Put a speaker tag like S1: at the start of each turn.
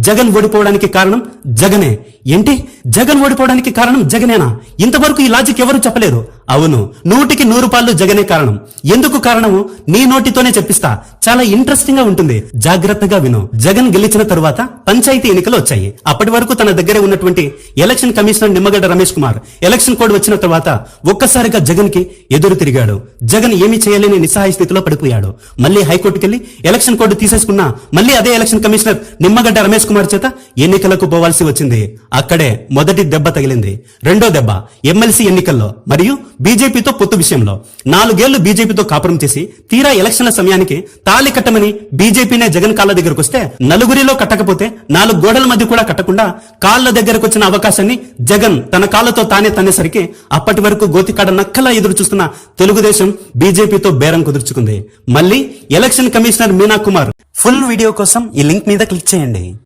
S1: జగన్ ఓడిపోవడానికి కారణం జగనే. ఏంటి, జగన్ ఓడిపోవడానికి కారణం జగనేనా? ఇంతవరకు ఈ లాజిక్ ఎవరు చెప్పలేరు. అవును, 100కి 100 పాళ్ళు జగనే కారణం. ఎందుకు కారణము నీ నోటితోనే చెప్పిస్తా. చాలా ఇంట్రెస్టింగ్ గా ఉంటుంది, జాగ్రత్తగా విను. జగన్ గెలిచిన తరువాత పంచాయతీ ఎన్నికలు వచ్చాయి. అప్పటి వరకు తన దగ్గర ఉన్నటువంటి election commissioner Nimmagadda Ramesh Kumar election code వచ్చిన తర్వాత ఒక్కసారిగా జగన్ కి ఎదురు తిరిగాడు. జగన్ ఏమీ చేయలేని నిస్సహాయ స్థితిలో పడిపోయాడు. మళ్ళీ హైకోర్టుకెళ్లి ఎలక్షన్ కోడ్ తీసేసుకున్నా మళ్ళీ అదే ఎలక్షన్ కమిషనర్ నిమ్మగడ్డ రమేష్ కుమార్ చేత ఎన్నికలకు పోవాల్సి వచ్చింది. అక్కడే మొదటి దెబ్బ తగిలింది. రెండో దెబ్బ ఎమ్మెల్సీ ఎన్నికల్లో మరియు బీజేపీతో పొత్తు విషయంలో. 4 ఏళ్లు బీజేపీతో కాపురం చేసి తీరా ఎలక్షన్ల సమయానికి తాళి కట్టమని బీజేపీనే జగన్ కాళ్ళ దగ్గరకు వస్తే నలుగురిలో కట్టకపోతే 4 గోడల మధ్య కూడా కట్టకుండా కాళ్ళ దగ్గరకు వచ్చిన అవకాశాన్ని జగన్ తన కాళ్ళతో తానే తనేసరికి అప్పటి వరకు గోతికాడ నక్కలా ఎదురు చూస్తున్న తెలుగుదేశం బీజేపీతో బేరం కుదుర్చుకుంది. మళ్ళీ election commissioner Meena Kumar. Full video కోసం ఈ లింక్ మీద క్లిక్ చేయండి.